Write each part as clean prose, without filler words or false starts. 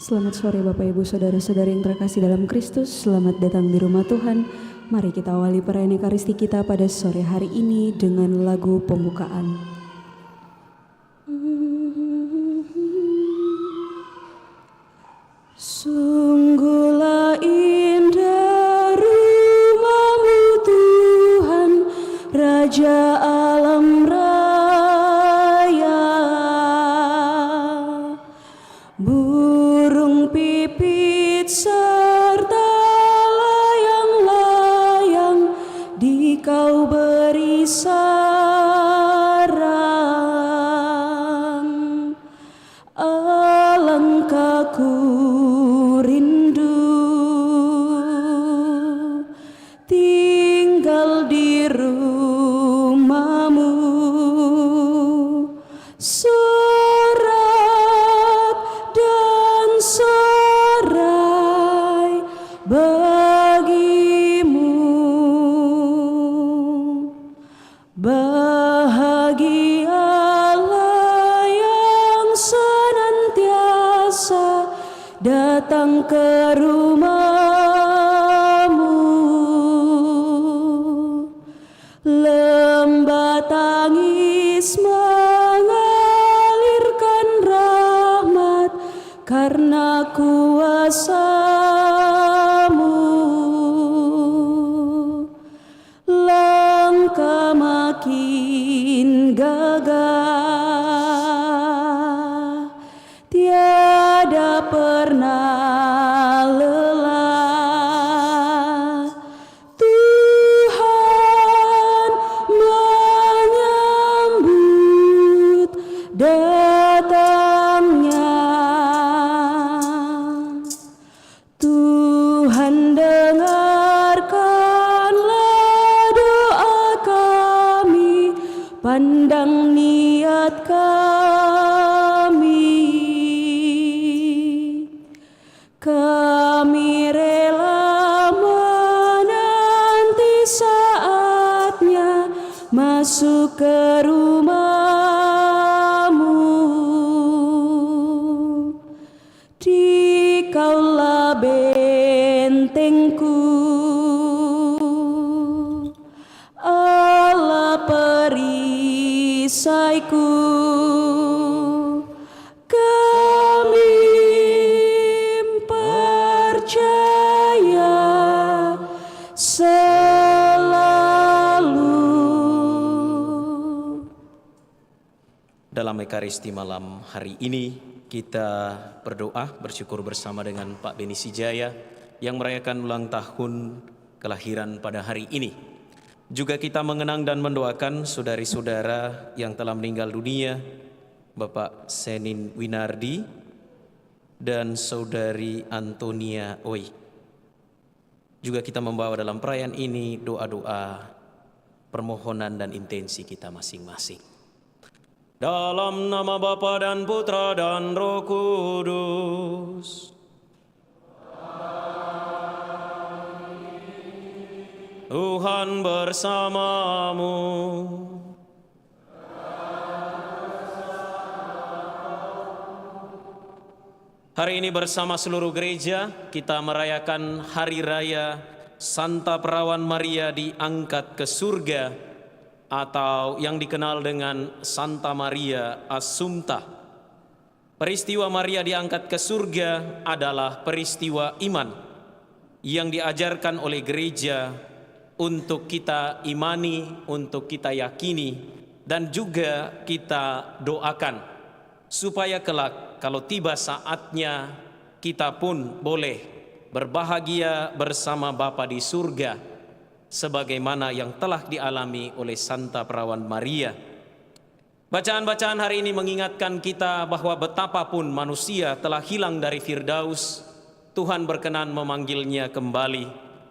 Selamat sore Bapak Ibu Saudara-saudari yang terkasih dalam Kristus. Selamat datang di rumah Tuhan. Mari kita awali perayaan Ekaristi kita pada sore hari ini dengan lagu pembukaan. Sungguhlah indah rumah-Mu Tuhan, Raja alam raya. Burung pipit serta layang-layang di Kau beri sarang. Alangkah ku rindu tinggal di rumah-Mu. Sorak dan sorai bagi-Mu. Bahagialah yang senantiasa datang ke rumah-Mu. Lembah tangis mengalirkan rahmat karena kuasa-Mu. Langkah makin gagah, tiada pernah lelah. Tuhan menyambut datangnya. Tuhan dengarkanlah doa kami, pandang niat kami. Kami rela menanti saatnya masuk ke rumah-Mu. Dikaulah bentengku, Allah perisaiku. Kami percaya selalu. Dalam Ekaristi malam hari ini kita berdoa bersyukur bersama dengan Pak Beni Sijaya yang merayakan ulang tahun kelahiran pada hari ini. Juga kita mengenang dan mendoakan saudari-saudara yang telah meninggal dunia, Bapak Senin Winardi dan Saudari Antonia Oi. Juga kita membawa dalam perayaan ini doa-doa, permohonan dan intensi kita masing-masing. Dalam nama Bapa dan Putra dan Roh Kudus. Tuhan bersamamu. Hari ini bersama seluruh gereja kita merayakan Hari Raya Santa Perawan Maria diangkat ke surga, atau yang dikenal dengan Santa Maria Assumpta. Peristiwa Maria diangkat ke surga adalah peristiwa iman yang diajarkan oleh gereja untuk kita imani, untuk kita yakini, dan juga kita doakan supaya kelak kalau tiba saatnya kita pun boleh berbahagia bersama Bapa di surga sebagaimana yang telah dialami oleh Santa Perawan Maria. Bacaan-bacaan hari ini mengingatkan kita bahwa betapapun manusia telah hilang dari Firdaus, Tuhan berkenan memanggilnya kembali.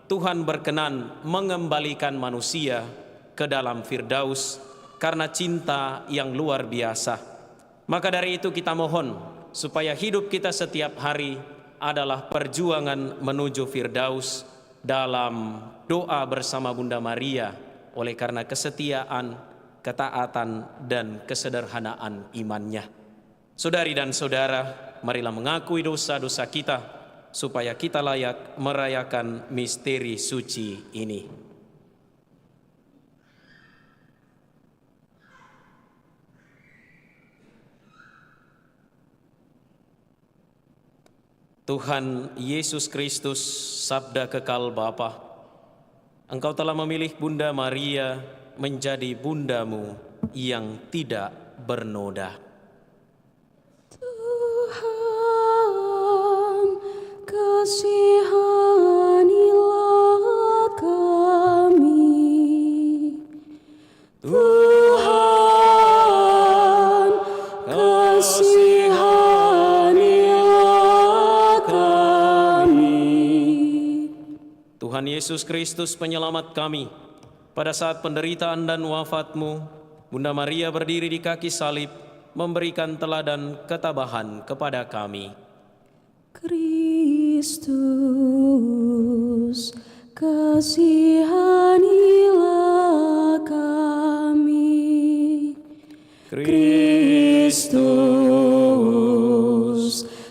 Tuhan berkenan mengembalikan manusia ke dalam Firdaus karena cinta yang luar biasa. Maka dari itu kita mohon supaya hidup kita setiap hari adalah perjuangan menuju Firdaus dalam doa bersama Bunda Maria oleh karena kesetiaan, ketaatan, dan kesederhanaan imannya. Saudari dan saudara, marilah mengakui dosa-dosa kita, supaya kita layak merayakan misteri suci ini. Tuhan Yesus Kristus, sabda kekal Bapa, Engkau telah memilih Bunda Maria menjadi bundamu yang tidak bernoda. Tuhan, kasihanilah kami. Tuhan, kasihanilah kami. Tuhan Yesus Kristus penyelamat kami, pada saat penderitaan dan wafat-Mu, Bunda Maria berdiri di kaki salib, memberikan teladan ketabahan kepada kami. Kristus, kasihanilah kami. Kristus,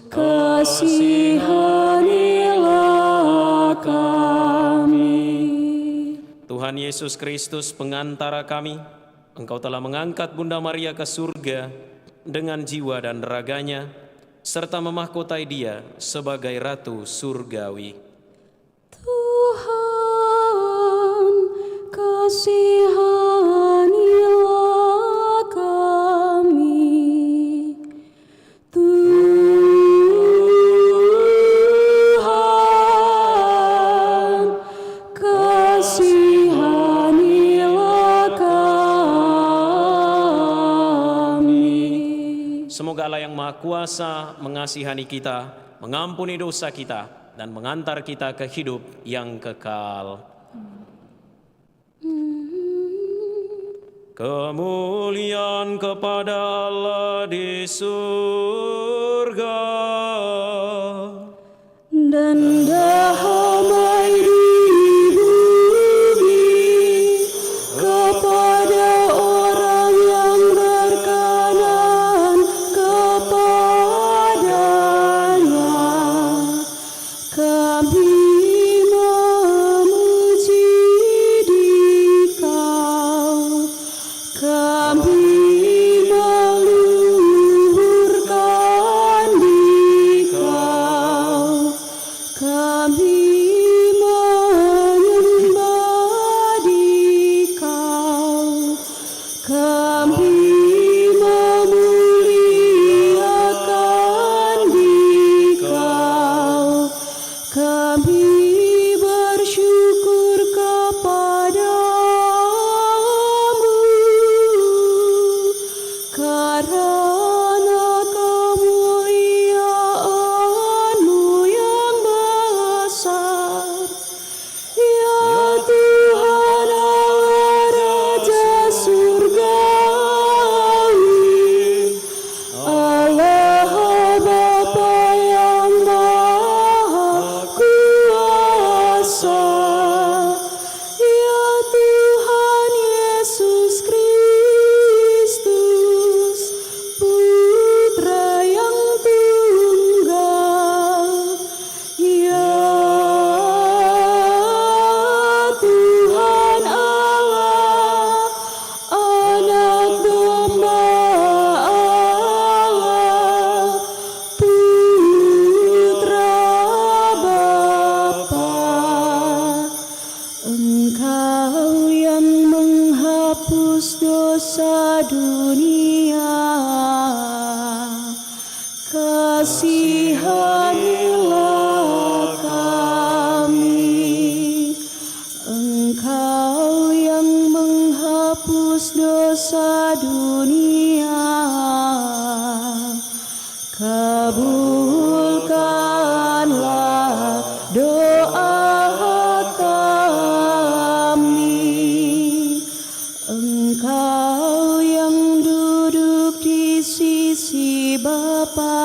kasihanilah kami. Tuhan Yesus Kristus pengantara kami, Engkau telah mengangkat Bunda Maria ke surga dengan jiwa dan raganya, serta memahkotai dia sebagai Ratu Surgawi. Tuhan, kasihanilah kami. Tuhan, kasihanilah kami. Semoga Allah yang Maha Kuasa mengasihani kita, mengampuni dosa kita, dan mengantar kita ke hidup yang kekal. Kemuliaan kepada Allah di surga, dan damai di bumi kepada orang yang berkenan kepadanya. Kami memuji Dikau, kami meluhurkan Dikau, kami menyembah Dikau, kami memuliakan Dikau, kami bersyukur kepadamu karena kemuliaan-Mu yang besar. Ya Tuhan Allah Raja Surgawi, Allah Bapa yang Maha Kuasa, ya Tuhan Yesus Kristus, Putra yang tunggal, ya Tuhan Allah, Anak Domba Allah, Putra Bapa. Engkau yang menghapus dosa dunia, kasihanilah kami. Engkau yang menghapus dosa dunia, kabulkanlah doa kami. Engkau yang duduk di sisi Bapa,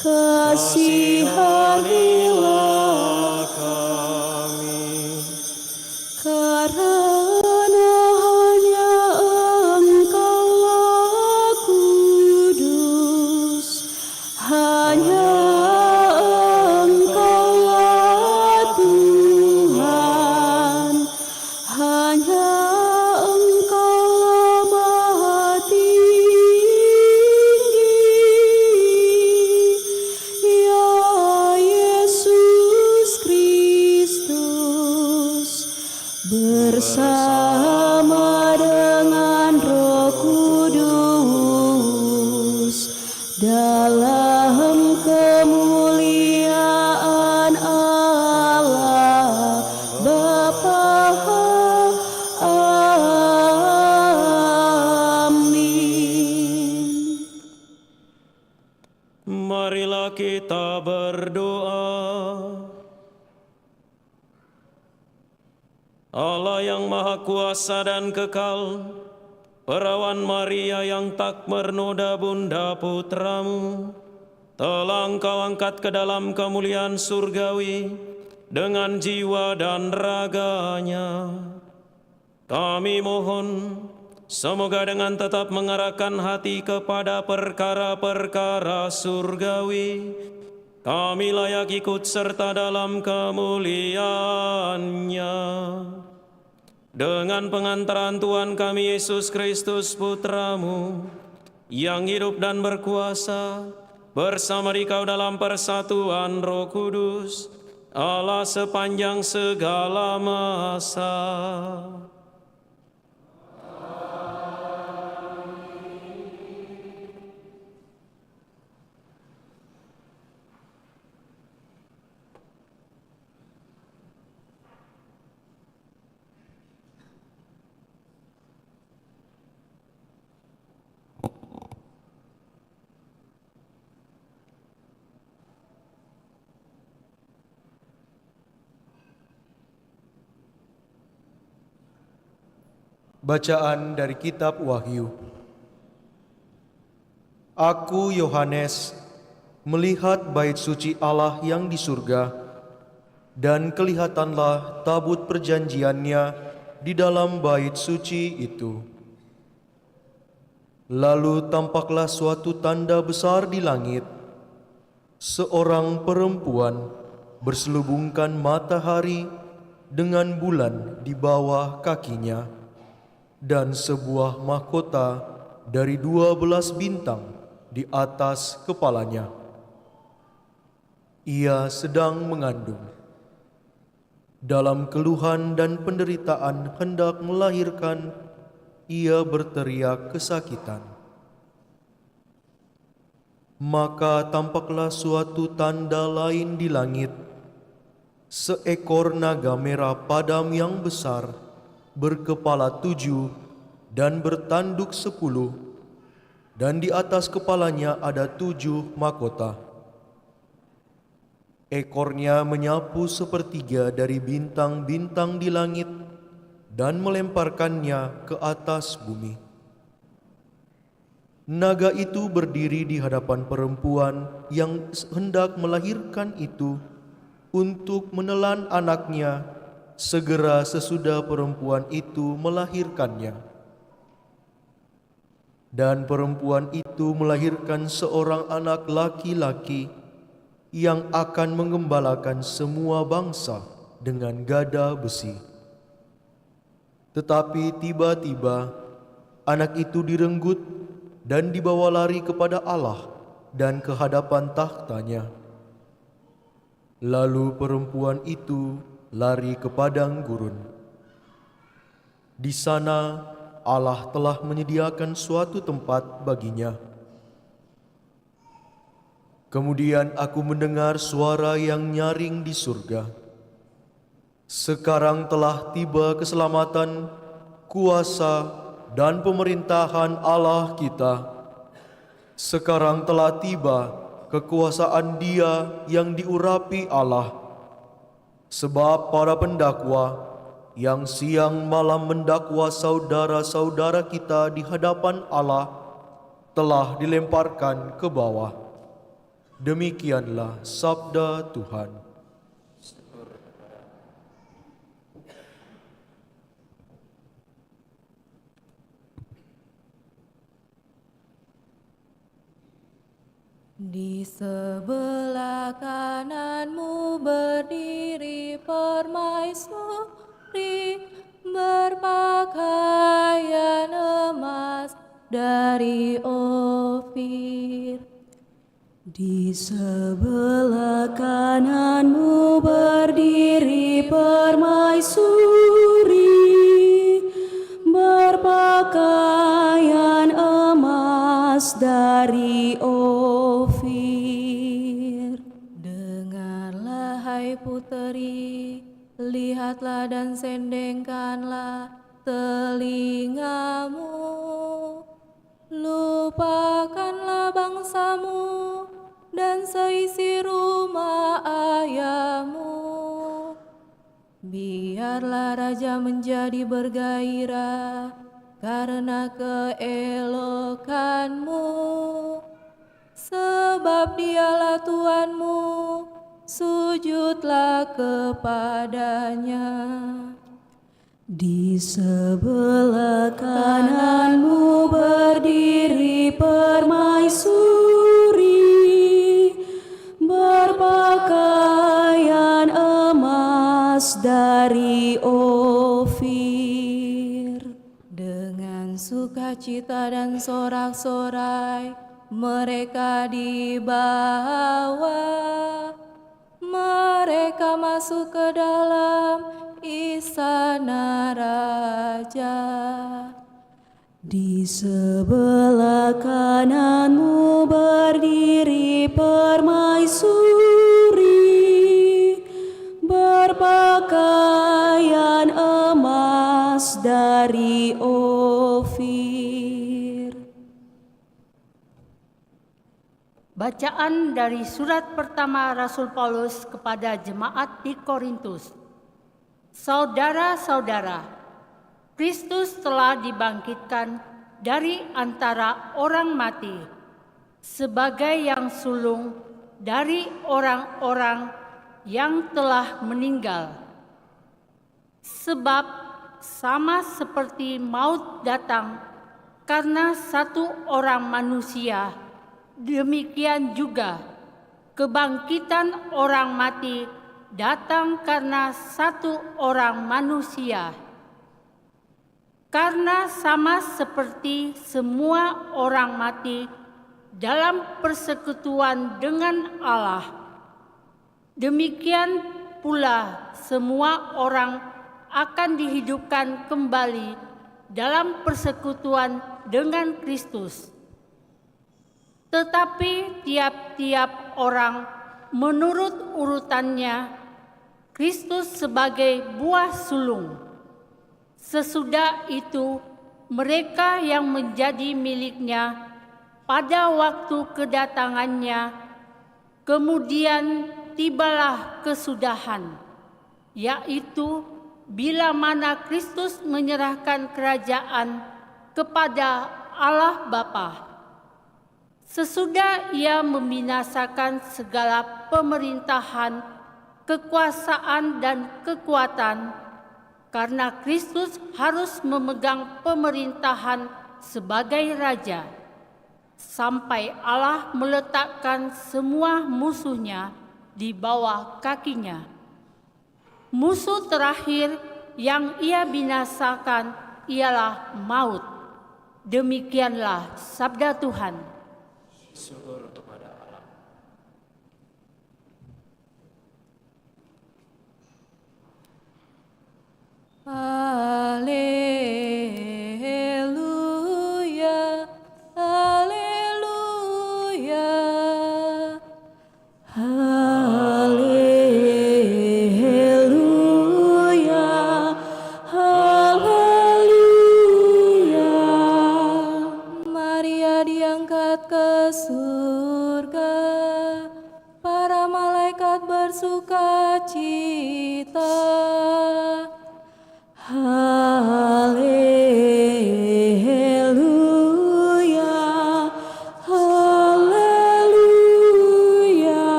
kasihanilah kami. karena hanya Engkaulah kudus. hanya Engkau Maha tinggi, ya Yesus Kristus, bersama dengan Roh Kudus dalam kemuliaan Allah Bapa. Amin. Marilah kita berdoa. Allah yang Maha Kuasa dan Kekal, Perawan Maria yang tak bernoda Bunda Putramu, telah Engkau angkat ke dalam kemuliaan surgawi dengan jiwa dan raganya. Kami mohon, semoga dengan tetap mengarahkan hati kepada perkara-perkara surgawi, kami layak ikut serta dalam kemuliaan-Nya. Dengan pengantaran Tuhan kami Yesus Kristus Putramu, yang hidup dan berkuasa bersama Dikau dalam persatuan Roh Kudus, Allah sepanjang segala masa. Bacaan dari Kitab Wahyu. Aku, Yohanes, melihat bait suci Allah yang di surga, dan kelihatanlah tabut perjanjiannya di dalam bait suci itu. Lalu tampaklah suatu tanda besar di langit, seorang perempuan berselubungkan matahari dengan bulan di bawah kakinya, dan sebuah mahkota dari 12 bintang di atas kepalanya. Ia sedang mengandung. Dalam keluhan dan penderitaan hendak melahirkan, ia berteriak kesakitan. Maka tampaklah suatu tanda lain di langit, seekor naga merah padam yang besar, berkepala 7 dan bertanduk 10, dan di atas kepalanya ada 7 mahkota. Ekornya menyapu sepertiga dari bintang-bintang di langit dan melemparkannya ke atas bumi. Naga itu berdiri di hadapan perempuan yang hendak melahirkan itu untuk menelan anaknya segera sesudah perempuan itu melahirkannya. Dan perempuan itu melahirkan seorang anak laki-laki yang akan mengembalakan semua bangsa dengan gada besi. Tetapi tiba-tiba anak itu direnggut dan dibawa lari kepada Allah dan ke hadapan takhtanya. Lalu perempuan itu lari ke padang gurun. Di sana Allah telah menyediakan suatu tempat baginya. Kemudian aku mendengar suara yang nyaring di surga. Sekarang telah tiba keselamatan, kuasa, dan pemerintahan Allah kita. Sekarang telah tiba kekuasaan Dia yang diurapi Allah. Sebab para pendakwa yang siang malam mendakwa saudara-saudara kita di hadapan Allah telah dilemparkan ke bawah. Demikianlah sabda Tuhan. Di sebelah kananmu berdiri permaisuri berpakaian dari Ofir. Di sebelah kananmu berdiri permaisuri, berpakaian emas dari Ofir. Dengarlah hai puteri, lihatlah dan sendengkanlah telingamu. Lupakanlah bangsamu dan seisi rumah ayahmu. Biarlah raja menjadi bergairah karena keelokanmu, sebab dialah Tuhanmu, sujudlah kepadanya. Di sebelah kananmu berdiri permaisuri, berpakaian emas dari Ofir. Dengan sukacita dan sorak-sorai mereka dibawa, mereka masuk ke dalam istana raja. Di sebelah kananmu berdiri permaisuri, berpakaian emas dari Ofir. Bacaan dari surat pertama Rasul Paulus kepada jemaat di Korintus. Saudara-saudara, Kristus telah dibangkitkan dari antara orang mati sebagai yang sulung dari orang-orang yang telah meninggal. Sebab sama seperti maut datang karena satu orang manusia, demikian juga kebangkitan orang mati datang karena satu orang manusia. Karena sama seperti semua orang mati dalam persekutuan dengan Allah, demikian pula semua orang akan dihidupkan kembali dalam persekutuan dengan Kristus. Tetapi tiap-tiap orang menurut urutannya, Kristus sebagai buah sulung. Sesudah itu, mereka yang menjadi miliknya pada waktu kedatangannya, kemudian tibalah kesudahan, yaitu bila mana Kristus menyerahkan kerajaan kepada Allah Bapa. Sesudah ia membinasakan segala pemerintahan, kekuasaan dan kekuatan, karena Kristus harus memegang pemerintahan sebagai Raja, sampai Allah meletakkan semua musuhnya di bawah kakinya. Musuh terakhir yang ia binasakan ialah maut. Demikianlah sabda Tuhan. Syukur kepada Allah. Haleluya, haleluya, Haleluya, haleluya. Maria diangkat ke surga, para malaikat bersuka cita. Haleluya.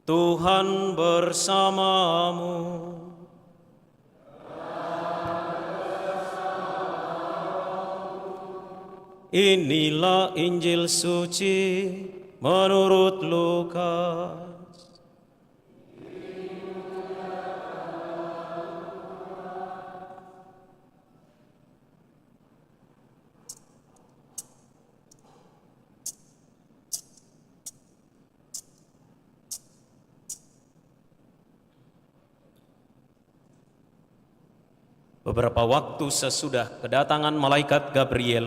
Tuhan bersamamu. Inilah Injil suci menurut Lukas. Beberapa waktu sesudah kedatangan malaikat Gabriel,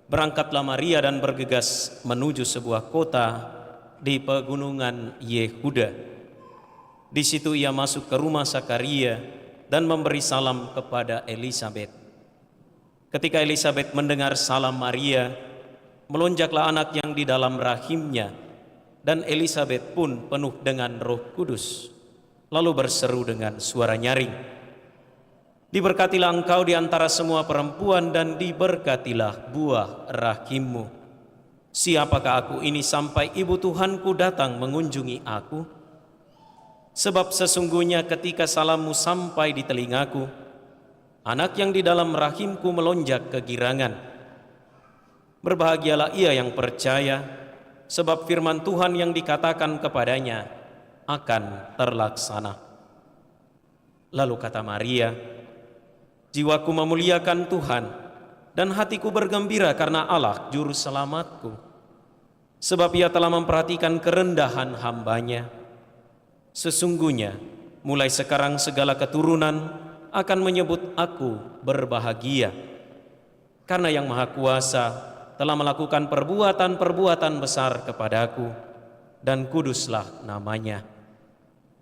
berangkatlah Maria dan bergegas menuju sebuah kota di pegunungan Yehuda. Di situ ia masuk ke rumah Zakaria dan memberi salam kepada Elisabet. Ketika Elisabet mendengar salam Maria, melonjaklah anak yang di dalam rahimnya, dan Elisabet pun penuh dengan Roh Kudus, lalu berseru dengan suara nyaring, "Diberkatilah engkau di antara semua perempuan dan diberkatilah buah rahimmu. Siapakah aku ini sampai ibu Tuhanku datang mengunjungi aku? Sebab sesungguhnya ketika salammu sampai di telingaku, anak yang di dalam rahimku melonjak kegirangan. Berbahagialah ia yang percaya, sebab firman Tuhan yang dikatakan kepadanya akan terlaksana." Lalu kata Maria, "Jiwaku memuliakan Tuhan, dan hatiku bergembira karena Allah juru selamatku. Sebab ia telah memperhatikan kerendahan hambanya. Sesungguhnya mulai sekarang segala keturunan akan menyebut aku berbahagia. Karena Yang Maha Kuasa telah melakukan perbuatan-perbuatan besar kepadaku, dan kuduslah namanya.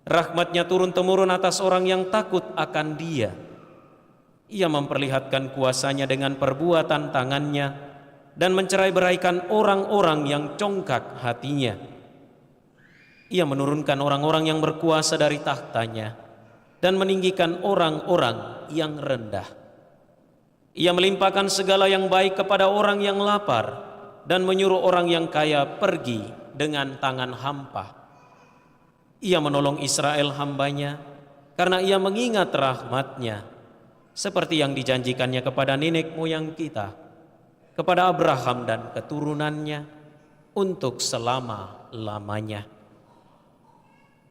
Rahmat-Nya turun-temurun atas orang yang takut akan Dia. Ia memperlihatkan kuasanya dengan perbuatan tangannya dan mencerai-beraikan orang-orang yang congkak hatinya. Ia menurunkan orang-orang yang berkuasa dari tahtanya dan meninggikan orang-orang yang rendah. Ia melimpahkan segala yang baik kepada orang yang lapar dan menyuruh orang yang kaya pergi dengan tangan hampa. Ia menolong Israel hambanya karena ia mengingat rahmat-Nya, seperti yang dijanjikannya kepada nenek moyang kita, kepada Abraham dan keturunannya untuk selama-lamanya."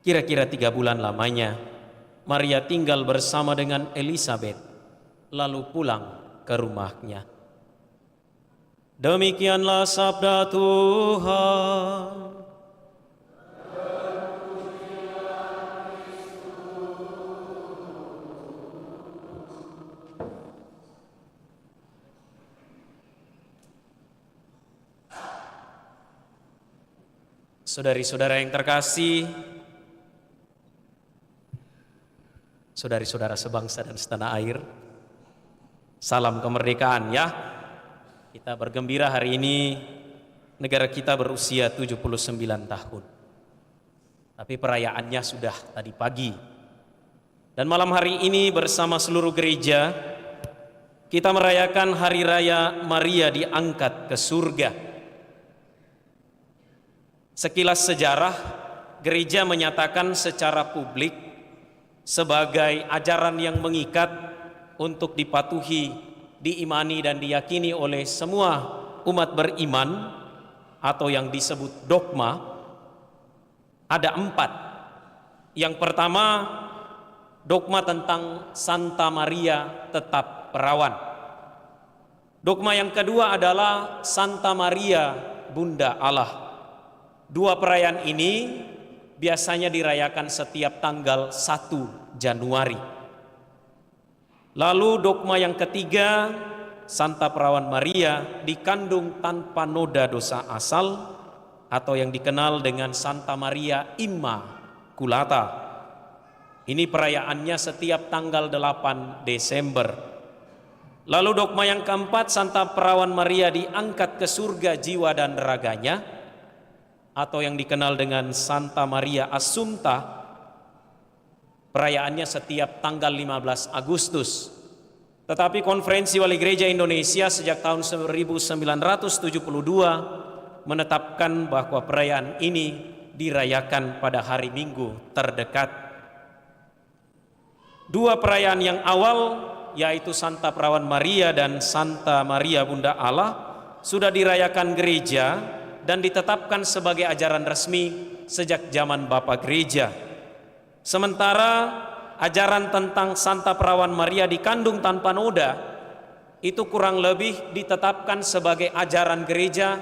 Kira-kira 3 bulan lamanya, Maria tinggal bersama dengan Elisabet, lalu pulang ke rumahnya. Demikianlah sabda Tuhan. Saudari-saudara yang terkasih, saudari-saudara sebangsa dan setanah air, salam kemerdekaan ya. Kita bergembira hari ini negara kita berusia 79 tahun. Tapi perayaannya sudah tadi pagi. Dan malam hari ini bersama seluruh gereja kita merayakan hari raya Maria diangkat ke surga. Sekilas sejarah, gereja menyatakan secara publik sebagai ajaran yang mengikat untuk dipatuhi, diimani dan diyakini oleh semua umat beriman atau yang disebut dogma. Ada 4. Yang pertama, dogma tentang Santa Maria tetap perawan. Dogma yang kedua adalah Santa Maria Bunda Allah. 2 perayaan ini biasanya dirayakan setiap tanggal 1 Januari. Lalu dogma yang ketiga, Santa Perawan Maria dikandung tanpa noda dosa asal atau yang dikenal dengan Santa Maria Immaculata. Ini perayaannya setiap tanggal 8 Desember. Lalu dogma yang keempat, Santa Perawan Maria diangkat ke surga jiwa dan raganya atau yang dikenal dengan Santa Maria Assumpta. Perayaannya setiap tanggal 15 Agustus. Tetapi Konferensi Wali Gereja Indonesia sejak tahun 1972 menetapkan bahwa perayaan ini dirayakan pada hari Minggu terdekat. Dua perayaan yang awal, yaitu Santa Perawan Maria dan Santa Maria Bunda Allah, sudah dirayakan gereja dan ditetapkan sebagai ajaran resmi sejak zaman Bapak Gereja. Sementara ajaran tentang Santa Perawan Maria dikandung tanpa noda itu kurang lebih ditetapkan sebagai ajaran gereja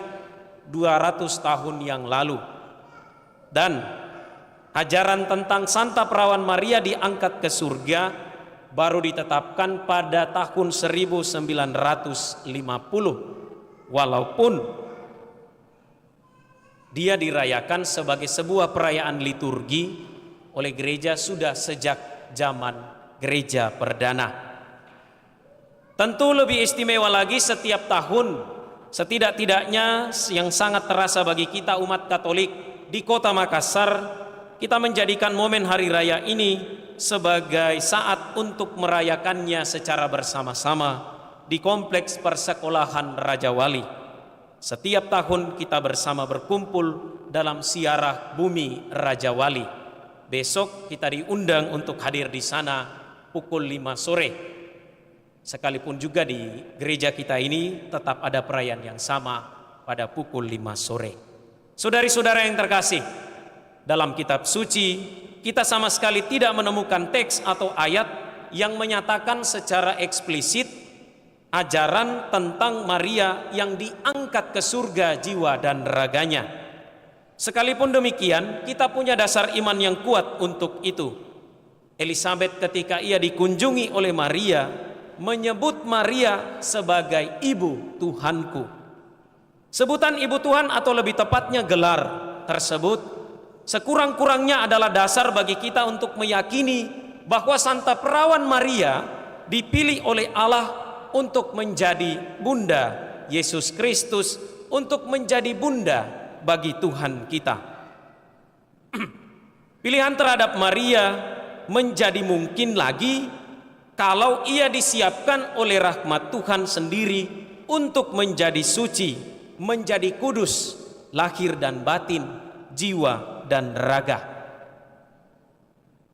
200 tahun yang lalu. Dan ajaran tentang Santa Perawan Maria diangkat ke surga baru ditetapkan pada tahun 1950, walaupun dia dirayakan sebagai sebuah perayaan liturgi oleh gereja sudah sejak zaman gereja perdana. Tentu lebih istimewa lagi setiap tahun, setidak-tidaknya yang sangat terasa bagi kita umat Katolik di Kota Makassar, kita menjadikan momen hari raya ini sebagai saat untuk merayakannya secara bersama-sama di Kompleks Persekolahan Raja Wali. Setiap tahun kita bersama berkumpul dalam ziarah bumi Raja Wali. Besok kita diundang untuk hadir di sana pukul 5 sore. Sekalipun juga di gereja kita ini tetap ada perayaan yang sama pada pukul 5 sore. Saudari-saudara yang terkasih, dalam kitab suci kita sama sekali tidak menemukan teks atau ayat yang menyatakan secara eksplisit ajaran tentang Maria yang diangkat ke surga jiwa dan raganya. Sekalipun demikian, kita punya dasar iman yang kuat untuk itu. Elizabeth ketika ia dikunjungi oleh Maria menyebut Maria sebagai ibu Tuhanku. Sebutan ibu Tuhan atau lebih tepatnya gelar tersebut sekurang-kurangnya adalah dasar bagi kita untuk meyakini bahwa Santa Perawan Maria dipilih oleh Allah untuk menjadi bunda Yesus Kristus, untuk menjadi bunda bagi Tuhan kita. Pilihan terhadap Maria menjadi mungkin lagi kalau ia disiapkan oleh rahmat Tuhan sendiri untuk menjadi suci, menjadi kudus, lahir dan batin, jiwa dan raga.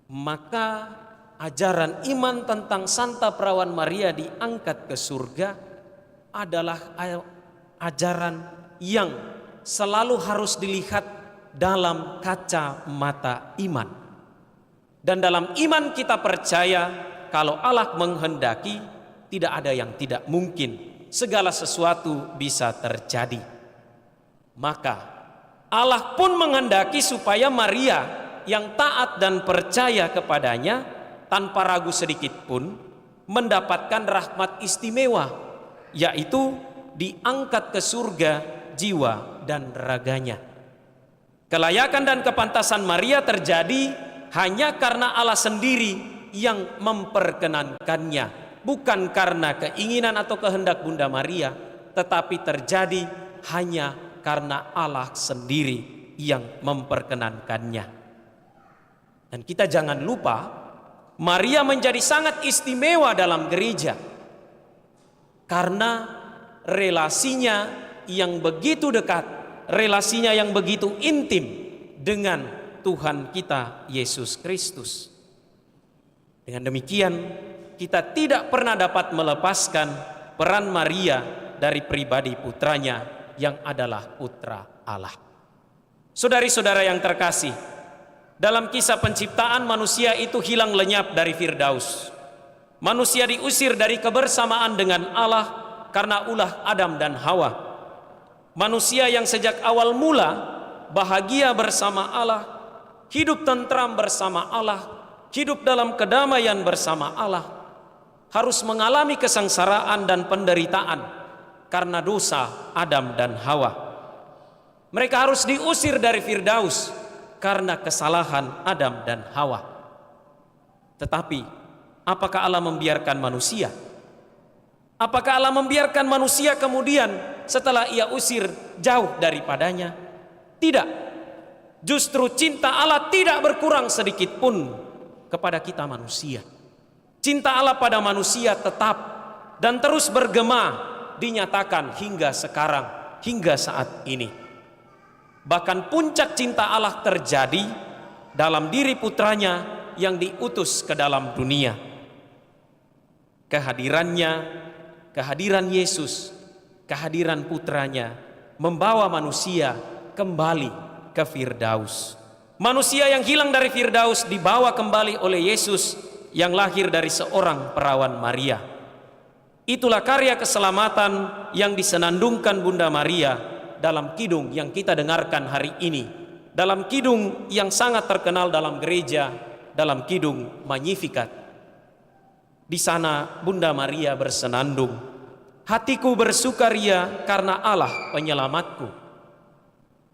Maka ajaran iman tentang Santa Perawan Maria diangkat ke surga adalah ajaran yang selalu harus dilihat dalam kacamata iman. Dan dalam iman kita percaya kalau Allah menghendaki tidak ada yang tidak mungkin. Segala sesuatu bisa terjadi. Maka Allah pun menghendaki supaya Maria yang taat dan percaya kepadanya tanpa ragu sedikit pun mendapatkan rahmat istimewa, yaitu diangkat ke surga jiwa dan raganya. Kelayakan dan kepantasan Maria terjadi hanya karena Allah sendiri yang memperkenankannya, bukan karena keinginan atau kehendak Bunda Maria, tetapi terjadi hanya karena Allah sendiri yang memperkenankannya. Dan kita jangan lupa, Maria menjadi sangat istimewa dalam gereja karena relasinya yang begitu dekat, relasinya yang begitu intim dengan Tuhan kita Yesus Kristus. Dengan demikian, kita tidak pernah dapat melepaskan peran Maria dari pribadi putranya yang adalah putra Allah. Saudari-saudara yang terkasih, dalam kisah penciptaan manusia itu hilang lenyap dari Firdaus. Manusia diusir dari kebersamaan dengan Allah karena ulah Adam dan Hawa. Manusia yang sejak awal mula bahagia bersama Allah, hidup tentram bersama Allah, hidup dalam kedamaian bersama Allah, harus mengalami kesengsaraan dan penderitaan karena dosa Adam dan Hawa. Mereka harus diusir dari Firdaus karena kesalahan Adam dan Hawa. Tetapi apakah Allah membiarkan manusia? Apakah Allah membiarkan manusia kemudian setelah ia usir jauh daripadanya? Tidak. Justru cinta Allah tidak berkurang sedikit pun kepada kita manusia. Cinta Allah pada manusia tetap dan terus bergema dinyatakan hingga sekarang, hingga saat ini. Bahkan puncak cinta Allah terjadi dalam diri putranya yang diutus ke dalam dunia. Kehadiran Yesus, kehadiran putranya membawa manusia kembali ke Firdaus. Manusia yang hilang dari Firdaus dibawa kembali oleh Yesus yang lahir dari seorang perawan Maria. Itulah karya keselamatan yang disenandungkan Bunda Maria dalam kidung yang kita dengarkan hari ini, dalam kidung yang sangat terkenal dalam gereja, dalam kidung Magnificat. Di sana Bunda Maria bersenandung, hatiku bersukaria karena Allah penyelamatku,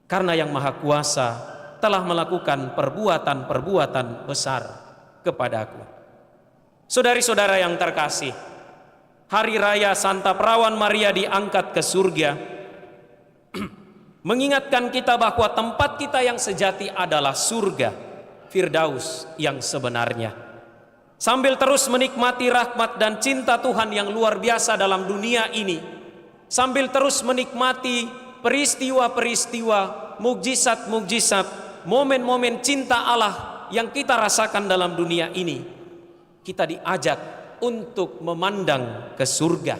karena yang Maha Kuasa telah melakukan perbuatan-perbuatan besar kepadaku. Saudari-saudara yang terkasih, Hari Raya Santa Perawan Maria diangkat ke surga mengingatkan kita bahwa tempat kita yang sejati adalah surga, Firdaus yang sebenarnya. Sambil terus menikmati rahmat dan cinta Tuhan yang luar biasa dalam dunia ini, sambil terus menikmati peristiwa-peristiwa, mukjizat-mukjizat, momen-momen cinta Allah yang kita rasakan dalam dunia ini, kita diajak untuk memandang ke surga.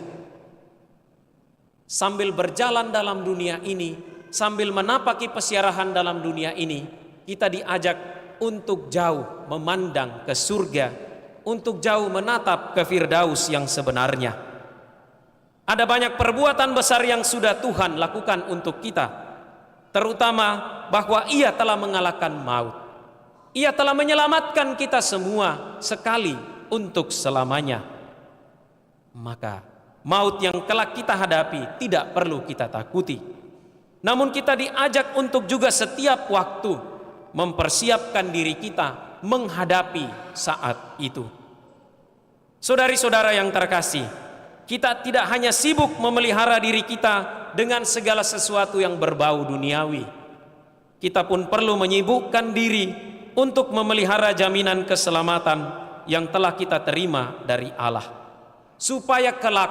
Sambil berjalan dalam dunia ini, sambil menapaki pesiarahan dalam dunia ini, kita diajak untuk jauh memandang ke surga, untuk jauh menatap ke Firdaus yang sebenarnya. Ada banyak perbuatan besar yang sudah Tuhan lakukan untuk kita, terutama bahwa Ia telah mengalahkan maut. Ia telah menyelamatkan kita semua sekali untuk selamanya. Maka maut yang kelak kita hadapi tidak perlu kita takuti. Namun kita diajak untuk juga setiap waktu mempersiapkan diri kita menghadapi saat itu. Saudari-saudara yang terkasih, kita tidak hanya sibuk memelihara diri kita dengan segala sesuatu yang berbau duniawi. Kita pun perlu menyibukkan diri untuk memelihara jaminan keselamatan yang telah kita terima dari Allah, supaya kelak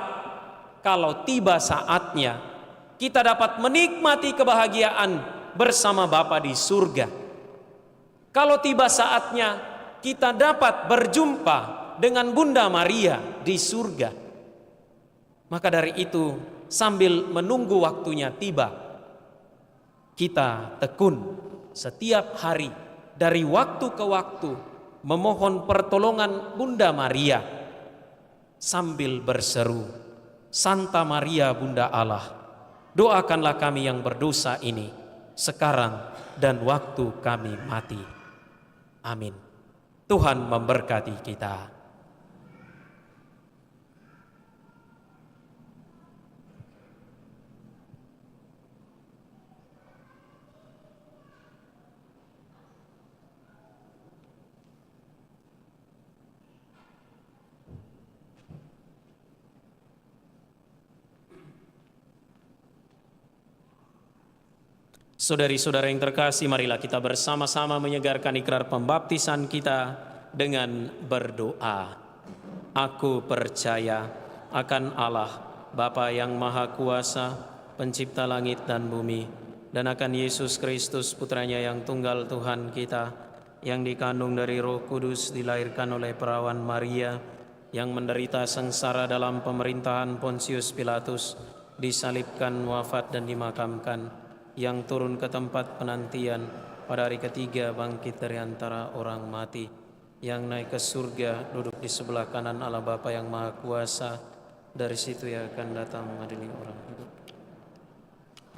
kalau tiba saatnya kita dapat menikmati kebahagiaan bersama Bapa di surga. Kalau tiba saatnya kita dapat berjumpa dengan Bunda Maria di surga. Maka dari itu, sambil menunggu waktunya tiba, kita tekun setiap hari dari waktu ke waktu memohon pertolongan Bunda Maria sambil berseru, Santa Maria Bunda Allah, doakanlah kami yang berdosa ini sekarang dan waktu kami mati. Amin. Tuhan memberkati kita. Saudari-saudara yang terkasih, marilah kita bersama-sama menyegarkan ikrar pembaptisan kita dengan berdoa. Aku percaya akan Allah, Bapa yang Maha Kuasa, Pencipta langit dan bumi, dan akan Yesus Kristus, Putranya yang tunggal Tuhan kita, yang dikandung dari Roh Kudus, dilahirkan oleh perawan Maria, yang menderita sengsara dalam pemerintahan Pontius Pilatus, disalibkan, wafat dan dimakamkan, yang turun ke tempat penantian, pada hari ketiga bangkit dari antara orang mati, yang naik ke surga, duduk di sebelah kanan Allah Bapa yang Maha Kuasa, dari situ ia akan datang mengadili orang hidup.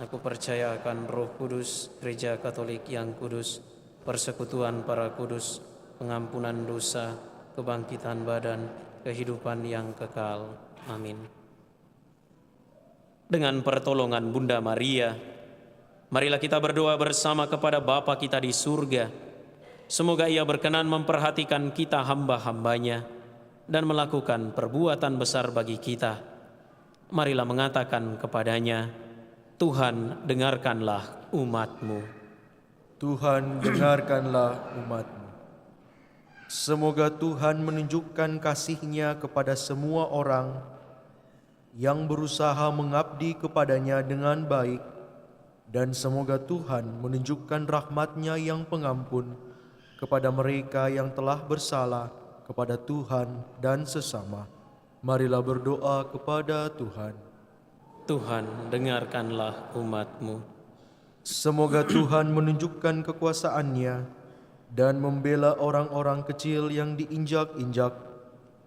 Aku percaya akan Roh Kudus, Gereja Katolik yang kudus, persekutuan para kudus, pengampunan dosa, kebangkitan badan, kehidupan yang kekal. Amin. Dengan pertolongan Bunda Maria, marilah kita berdoa bersama kepada Bapa kita di surga. Semoga Ia berkenan memperhatikan kita hamba-hambanya dan melakukan perbuatan besar bagi kita. Marilah mengatakan kepadanya, Tuhan dengarkanlah umat-Mu. Tuhan dengarkanlah umat-Mu. Semoga Tuhan menunjukkan kasih-Nya kepada semua orang yang berusaha mengabdi kepadanya dengan baik dan semoga Tuhan menunjukkan rahmat-Nya yang pengampun kepada mereka yang telah bersalah kepada Tuhan dan sesama. Marilah berdoa kepada Tuhan. Tuhan, dengarkanlah umat-Mu. Semoga Tuhan menunjukkan kekuasaan-Nya dan membela orang-orang kecil yang diinjak-injak,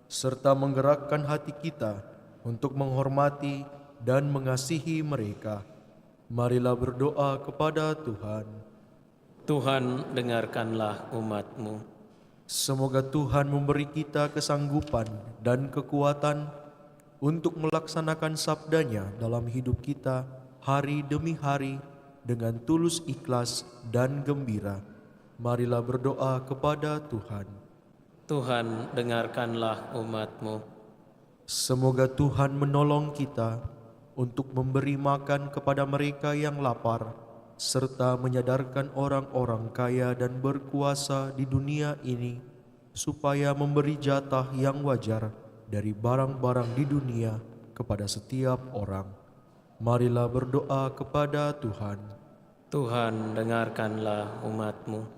serta menggerakkan hati kita untuk menghormati dan mengasihi mereka. Marilah berdoa kepada Tuhan. Tuhan, dengarkanlah umat-Mu. Semoga Tuhan memberi kita kesanggupan dan kekuatan untuk melaksanakan sabda-Nya dalam hidup kita hari demi hari dengan tulus ikhlas dan gembira. Marilah berdoa kepada Tuhan. Tuhan, dengarkanlah umat-Mu. Semoga Tuhan menolong kita untuk memberi makan kepada mereka yang lapar, serta menyadarkan orang-orang kaya dan berkuasa di dunia ini, supaya memberi jatah yang wajar dari barang-barang di dunia kepada setiap orang. Marilah berdoa kepada Tuhan. Tuhan, dengarkanlah umat-Mu.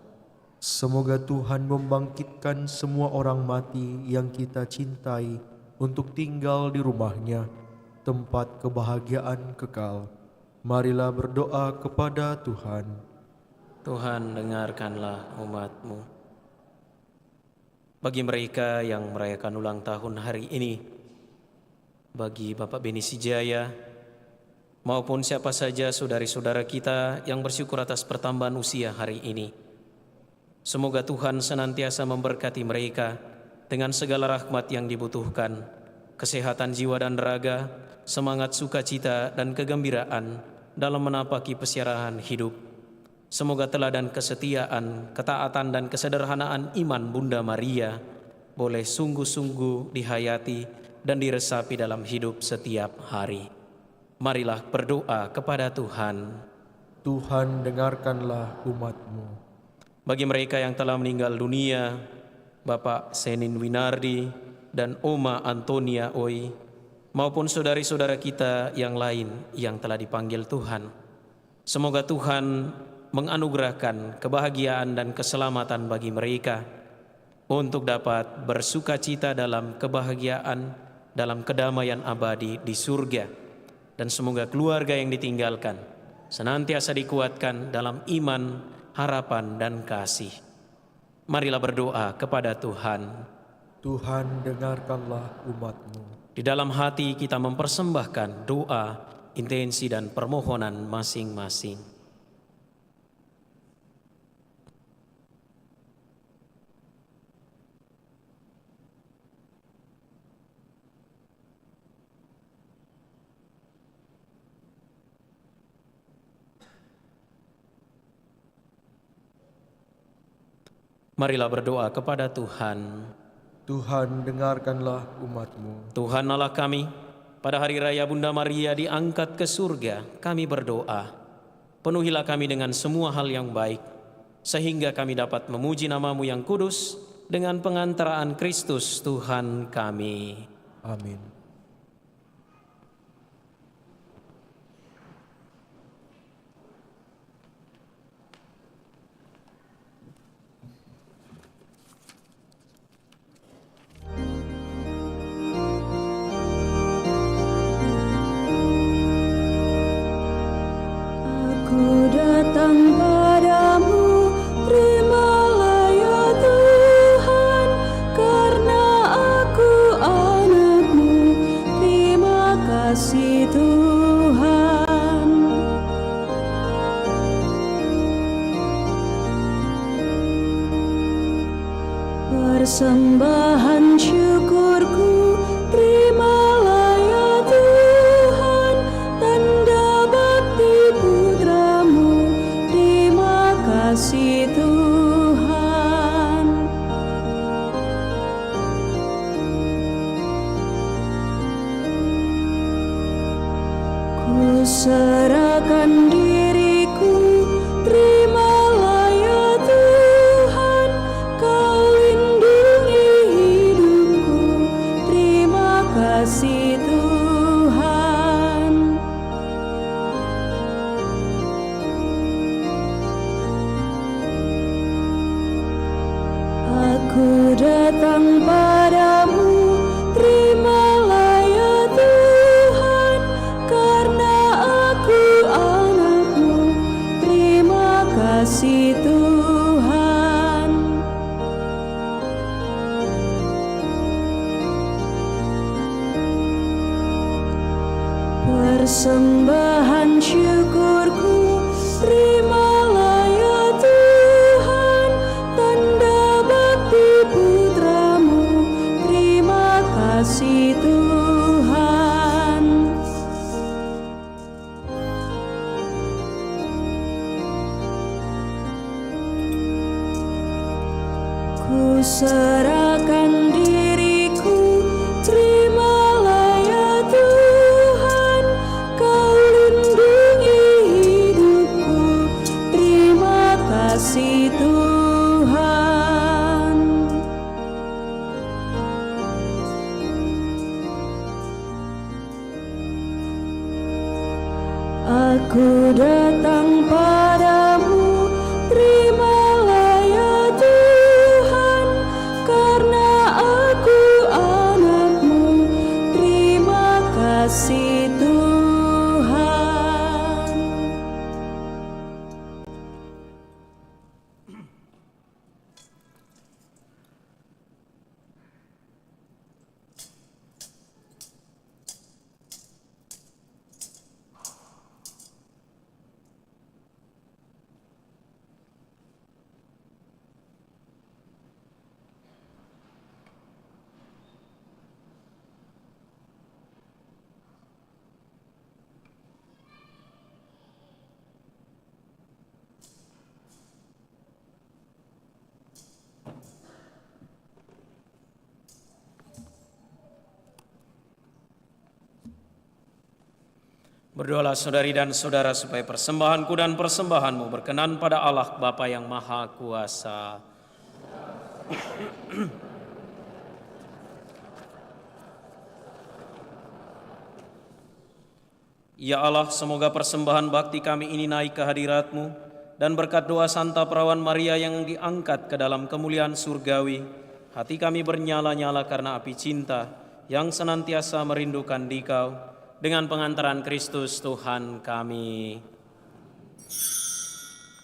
Semoga Tuhan membangkitkan semua orang mati yang kita cintai untuk tinggal di rumah-Nya, tempat kebahagiaan kekal. Marilah berdoa kepada Tuhan. Tuhan, dengarkanlah umat-Mu. Bagi mereka yang merayakan ulang tahun hari ini, bagi Bapak Beni Sijaya, maupun siapa saja saudari-saudara kita yang bersyukur atas pertambahan usia hari ini, semoga Tuhan senantiasa memberkati mereka dengan segala rahmat yang dibutuhkan, kesehatan jiwa dan raga, semangat sukacita dan kegembiraan dalam menapaki pesiaran hidup. Semoga teladan kesetiaan, ketaatan dan kesederhanaan iman Bunda Maria boleh sungguh-sungguh dihayati dan diresapi dalam hidup setiap hari. Marilah berdoa kepada Tuhan. Tuhan, dengarkanlah umat-Mu. Bagi mereka yang telah meninggal dunia, Bapak Senin Winardi dan Oma Antonia Oi, maupun saudari-saudara kita yang lain yang telah dipanggil Tuhan, semoga Tuhan menganugerahkan kebahagiaan dan keselamatan bagi mereka untuk dapat bersukacita dalam kebahagiaan, dalam kedamaian abadi di surga. Dan semoga keluarga yang ditinggalkan senantiasa dikuatkan dalam iman, harapan, dan kasih. Marilah berdoa kepada Tuhan. Tuhan, dengarkanlah umat-Mu. Di dalam hati kita mempersembahkan doa, intensi, dan permohonan masing-masing. Marilah berdoa kepada Tuhan. Tuhan, dengarkanlah umat-Mu. Tuhan Allah kami, pada hari raya Bunda Maria diangkat ke surga, kami berdoa. Penuhilah kami dengan semua hal yang baik, sehingga kami dapat memuji nama-Mu yang kudus dengan pengantaraan Kristus Tuhan kami. Amin. Aku datang padamu, terimalah ya Tuhan, karena aku anak-Mu, terima kasih Tuhan. Persembahan syukurku, terimalah ya Tuhan, tanda bakti putra-Mu, terima kasih Tuhan. Ku serahkan diriku, terimalah ya Tuhan, Kau lindungi hidupku, terima kasih Tuhan. Aku datang padamu, terimalah ya Tuhan, karena aku anak-Mu. Terima kasih Tuhan. Persembahan syukurku, terimalah ya Tuhan, tanda bakti putra-Mu. Terima kasih Tuhan. Ku serahkan diriku, terimalah ya Tuhan, Kau lindungi hidupku. Terima kasih Tuhan. Aku datang padamu, terimalah ya Tuhan, karena aku anak-Mu. Terima kasih Tuhan. Berdoalah saudari dan saudara supaya persembahanku dan persembahanmu berkenan pada Allah Bapa yang Maha Kuasa. Ya Allah, semoga persembahan bakti kami ini naik ke hadirat-Mu, dan berkat doa Santa Perawan Maria yang diangkat ke dalam kemuliaan surgawi, hati kami bernyala-nyala karena api cinta yang senantiasa merindukan Dikau, dengan pengantaran Kristus Tuhan kami.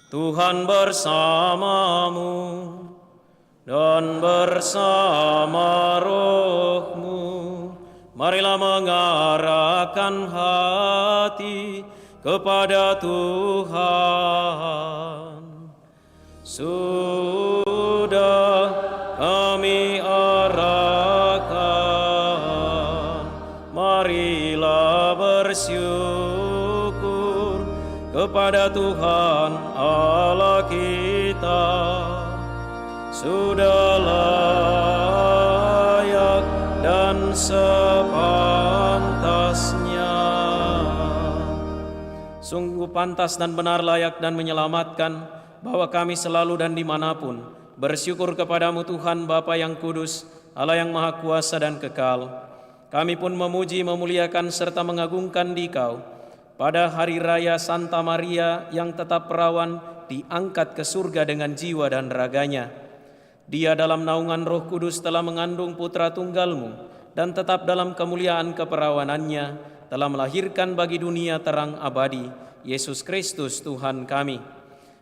Tuhan bersamamu dan bersama roh-Mu. Marilah mengarahkan hati kepada Tuhan. Sudah kami arahkan, marilah bersyukur kepada Tuhan Allah kita. Sudah layak dan sepantasnya. Sungguh pantas dan benar, layak dan menyelamatkan, bahwa kami selalu dan dimanapun bersyukur kepadamu Tuhan Bapa yang kudus, Allah yang maha kuasa dan kekal. Kami pun memuji, memuliakan, serta mengagungkan Dikau pada hari raya Santa Maria yang tetap perawan diangkat ke surga dengan jiwa dan raganya. Dia dalam naungan Roh Kudus telah mengandung putra tunggal-Mu, dan tetap dalam kemuliaan keperawanannya telah melahirkan bagi dunia terang abadi, Yesus Kristus Tuhan kami.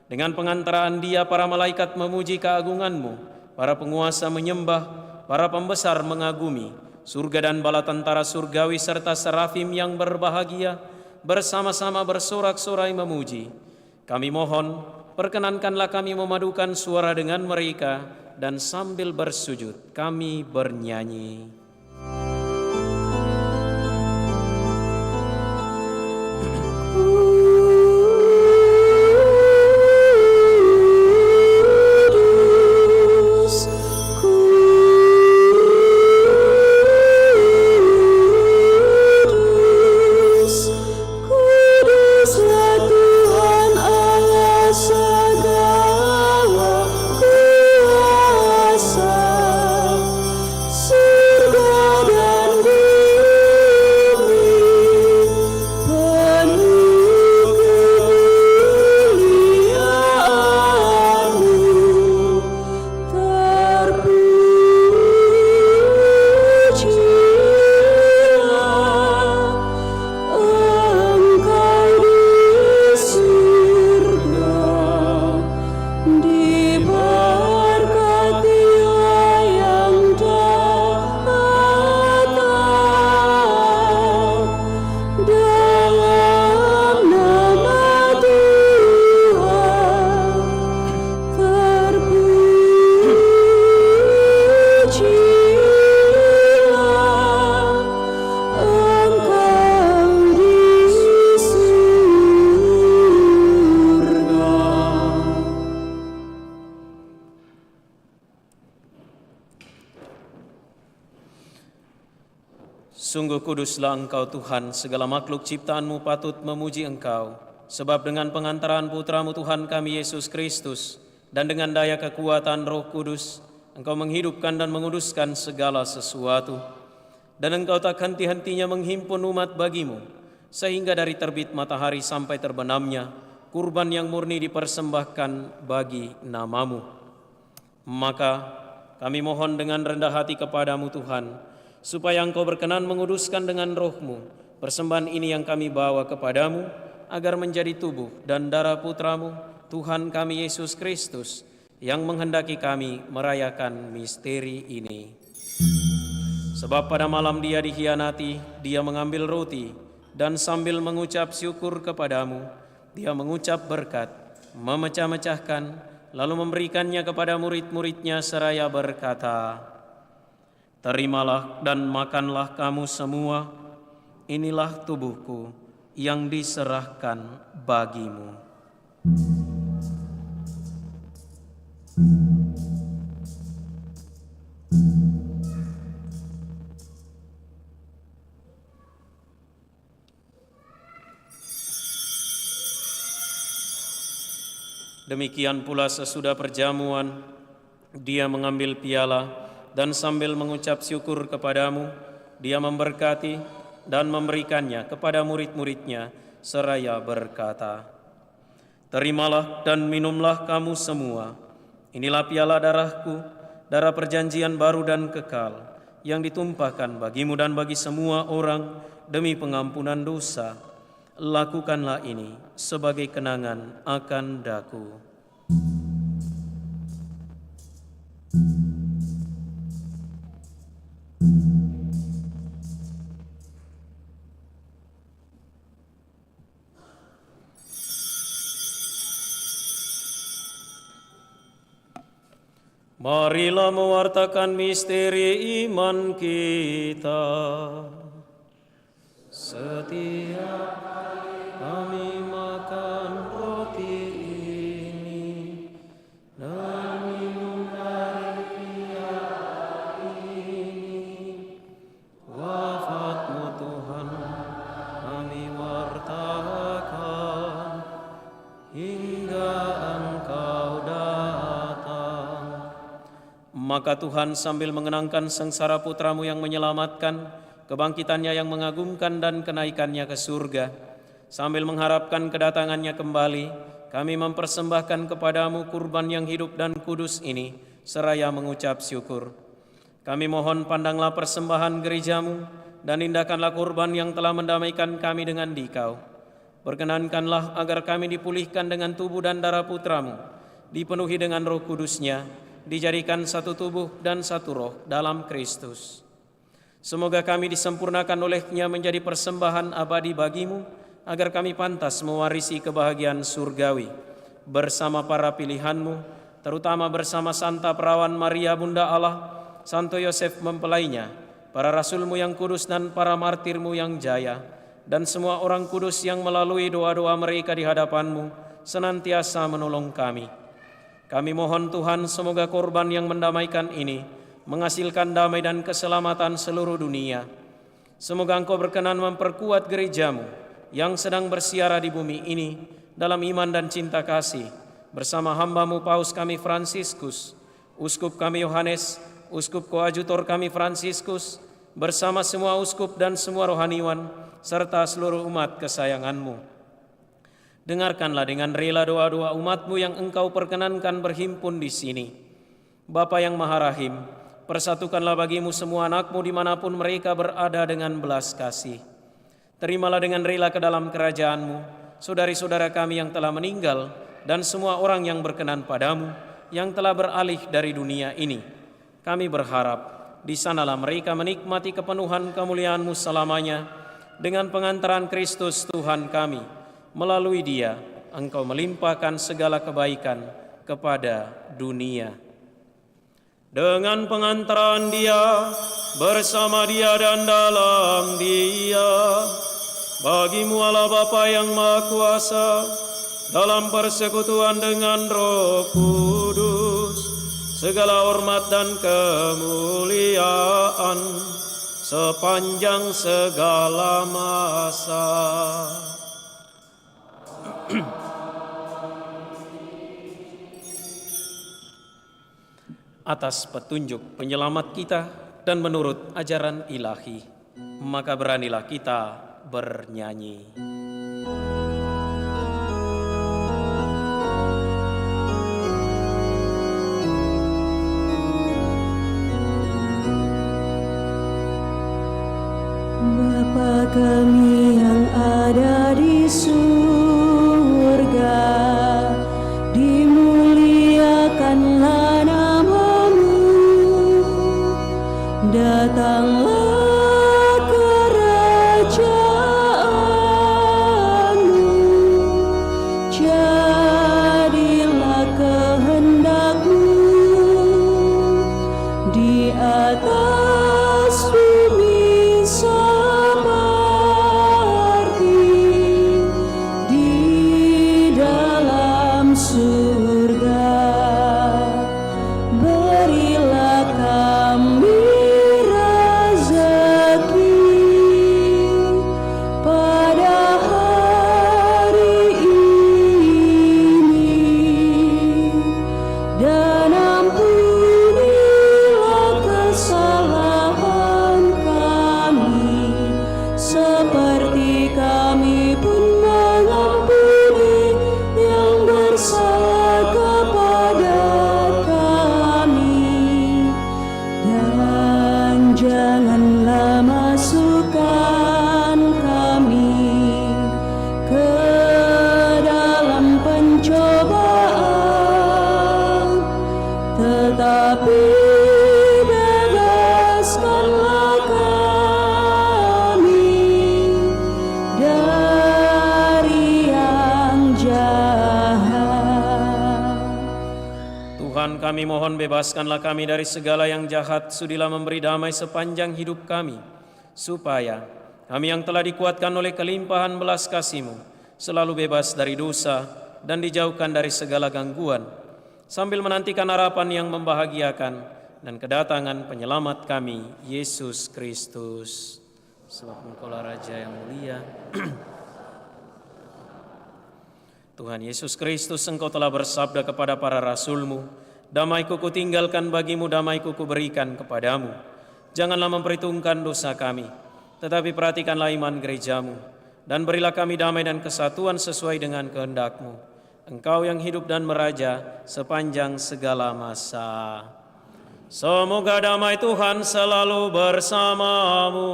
Dengan pengantaraan Dia, para malaikat memuji keagungan-Mu, para penguasa menyembah, para pembesar mengagumi, surga dan bala tentara surgawi serta serafim yang berbahagia bersama-sama bersorak-sorai memuji. Kami mohon, perkenankanlah kami memadukan suara dengan mereka, dan sambil bersujud kami bernyanyi. Surga Sungguh kuduslah Engkau Tuhan, segala makhluk ciptaan-Mu patut memuji Engkau. Sebab dengan pengantaran Putra-Mu Tuhan kami Yesus Kristus, dan dengan daya kekuatan Roh Kudus, Engkau menghidupkan dan menguduskan segala sesuatu. Dan Engkau tak henti-hentinya menghimpun umat bagi-Mu, sehingga dari terbit matahari sampai terbenamnya, kurban yang murni dipersembahkan bagi nama-Mu. Maka kami mohon dengan rendah hati kepadamu Tuhan, supaya Engkau berkenan menguduskan dengan Roh-Mu persembahan ini yang kami bawa kepadamu, agar menjadi tubuh dan darah Putra-Mu, Tuhan kami Yesus Kristus, yang menghendaki kami merayakan misteri ini. Sebab pada malam Dia dikhianati, Dia mengambil roti, dan sambil mengucap syukur kepadamu, Dia mengucap berkat, memecah-mecahkan, lalu memberikannya kepada murid-muridnya seraya berkata, "Terimalah dan makanlah kamu semua, inilah tubuhku yang diserahkan bagimu." Demikian pula sesudah perjamuan, Dia mengambil piala, dan sambil mengucap syukur kepadamu, Dia memberkati dan memberikannya kepada murid-muridnya seraya berkata, "Terimalah dan minumlah kamu semua, inilah piala darahku, darah perjanjian baru dan kekal, yang ditumpahkan bagimu dan bagi semua orang demi pengampunan dosa. Lakukanlah ini sebagai kenangan akan daku." Marilah mewartakan misteri iman kita. Setiap kami makan roti ini dan minum dari piala ini, wafat-Mu Tuhan kami wartakan hingga Engkau datang. Maka Tuhan sambil mengenangkan sengsara Putra-Mu yang menyelamatkan, kebangkitannya yang mengagumkan dan kenaikannya ke surga, sambil mengharapkan kedatangannya kembali, kami mempersembahkan kepadamu kurban yang hidup dan kudus ini, seraya mengucap syukur. Kami mohon pandanglah persembahan gerejamu, dan indahkanlah kurban yang telah mendamaikan kami dengan Dikau. Berkenankanlah agar kami dipulihkan dengan tubuh dan darah Putra-Mu, dipenuhi dengan Roh Kudus-Nya, dijadikan satu tubuh dan satu roh dalam Kristus. Semoga kami disempurnakan oleh-Nya menjadi persembahan abadi bagi-Mu, agar kami pantas mewarisi kebahagiaan surgawi bersama para pilihan-Mu, terutama bersama Santa Perawan Maria Bunda Allah, Santo Yosef mempelainya, para rasul-Mu yang kudus dan para martir-Mu yang jaya, dan semua orang kudus yang melalui doa-doa mereka di hadapan-Mu senantiasa menolong kami. Kami mohon Tuhan, semoga korban yang mendamaikan ini menghasilkan damai dan keselamatan seluruh dunia. Semoga Engkau berkenan memperkuat gereja-Mu yang sedang bersiara di bumi ini dalam iman dan cinta kasih, bersama hamba-Mu Paus kami Fransiskus, Uskup kami Yohanes, Uskup Koadjutor kami Fransiskus, bersama semua uskup dan semua rohaniwan, serta seluruh umat kesayangan-Mu. Dengarkanlah dengan rela doa-doa umat-Mu yang Engkau perkenankan berhimpun di sini. Bapa yang Maha Rahim, persatukanlah bagi-Mu semua anak-Mu dimanapun mereka berada dengan belas kasih. Terimalah dengan rela ke dalam kerajaan-Mu saudari-saudara kami yang telah meninggal dan semua orang yang berkenan pada-Mu yang telah beralih dari dunia ini. Kami berharap di sanalah mereka menikmati kepenuhan kemuliaan-Mu selamanya dengan pengantaran Kristus Tuhan kami. Melalui Dia, Engkau melimpahkan segala kebaikan kepada dunia. Dengan pengantaran Dia, bersama Dia dan dalam Dia, bagi-Mu Allah Bapa yang Maha Kuasa, dalam persekutuan dengan Roh Kudus, segala hormat dan kemuliaan sepanjang segala masa. Atas petunjuk penyelamat kita dan menurut ajaran ilahi, maka beranilah kita bernyanyi. Bapa kami yang ada di surga, dimuliakanlah nama-Mu, datanglah kerajaan-Mu, jadilah kehendak-Mu di atas bumi seperti di dalam surga. Berilah kami rezeki pada hari ini, dan ampunilah kesalahan kami, seperti kami pun mengampuni yang bersalah kepada kami. Dan janganlah masukkan kami ke dalam pencobaan, tetapi bebaskanlah kami dari yang jahat. Tuhan, kami mohon bebaskanlah kami dari segala yang jahat, sudilah memberi damai sepanjang hidup kami, supaya kami yang telah dikuatkan oleh kelimpahan belas kasih-Mu selalu bebas dari dosa dan dijauhkan dari segala gangguan, sambil menantikan harapan yang membahagiakan dan kedatangan penyelamat kami, Yesus Kristus. Sebab Engkaulah Raja yang mulia. Tuhan Yesus Kristus, Engkau telah bersabda kepada para rasul-Mu, damai-Ku kutinggalkan bagimu, damai-Ku kuberikan kepadamu. Janganlah memperhitungkan dosa kami, tetapi perhatikanlah iman gereja-Mu, dan berilah kami damai dan kesatuan sesuai dengan kehendak-Mu. Engkau yang hidup dan meraja sepanjang segala masa. Semoga damai Tuhan selalu bersamamu.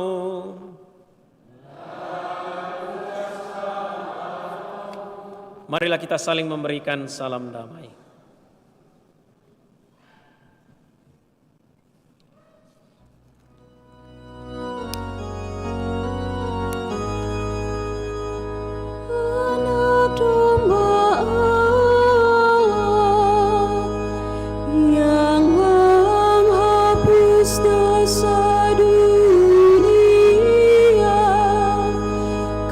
Marilah kita saling memberikan salam damai. Anak domba Allah yang menghapus dosa dunia,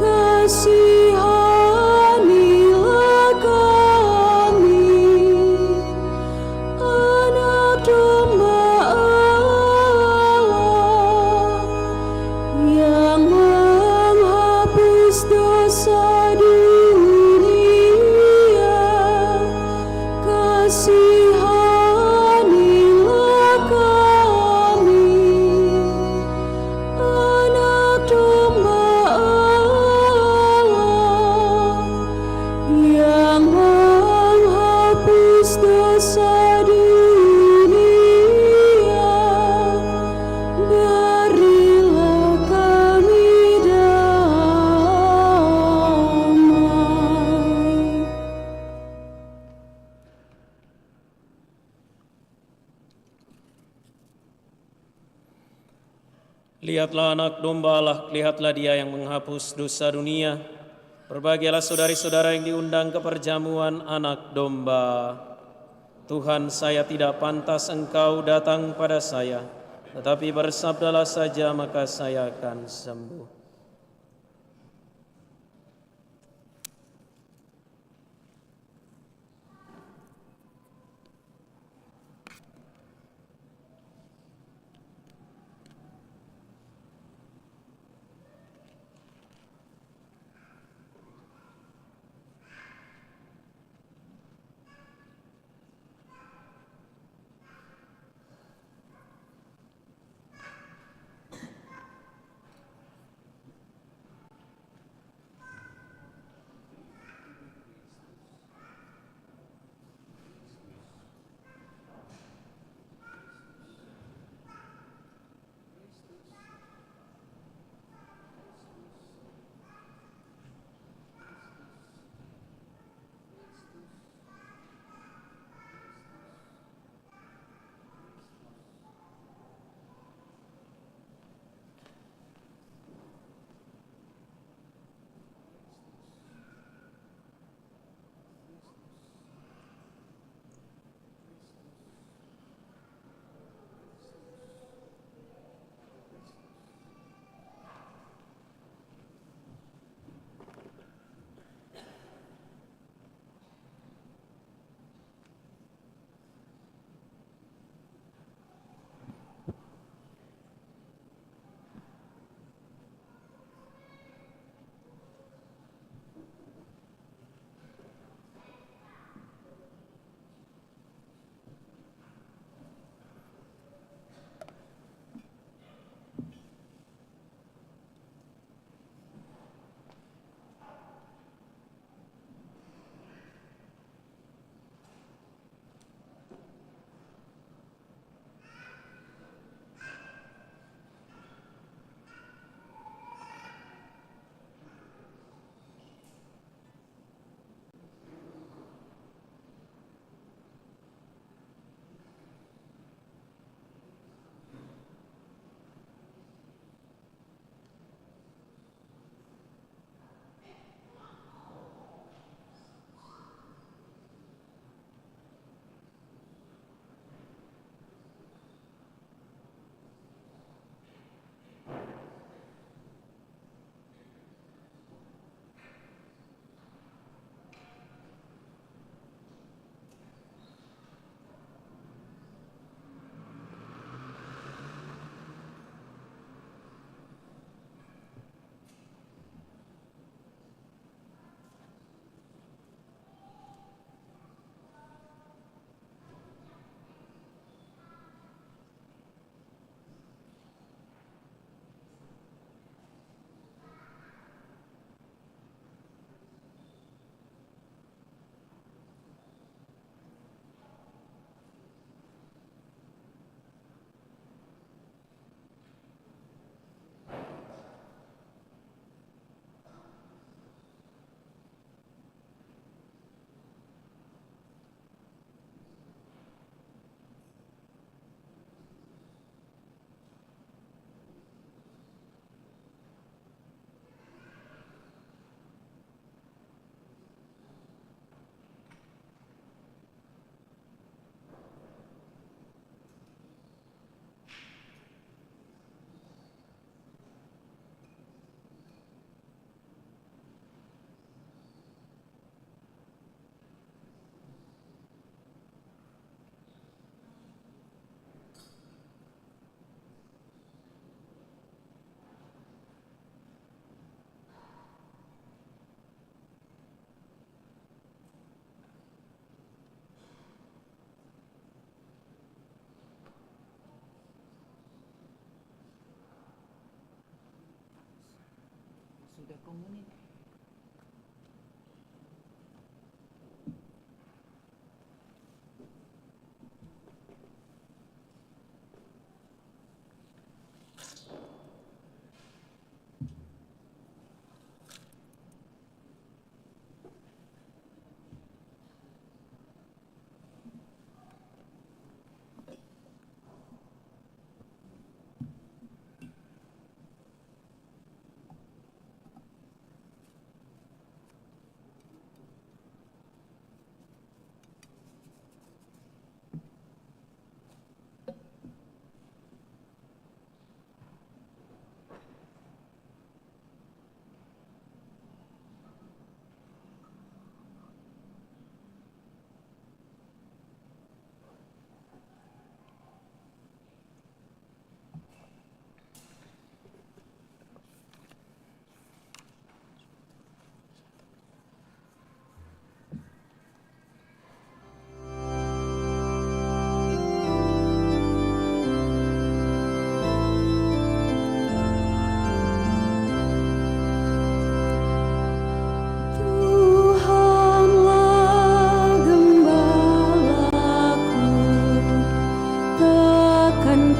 kasihanilah kami. Anak domba Allah yang menghapus dosa dunia, kasihanilah kami. Anak domba Allah yang menghapus dosa dunia, berilah kami damai. Lihatlah anak domba Allah, lihatlah dia yang menghapus dosa dunia. Berbahagialah saudari-saudara yang diundang ke perjamuan anak domba. Tuhan, saya tidak pantas Engkau datang pada saya, tetapi bersabdalah saja maka saya akan sembuh.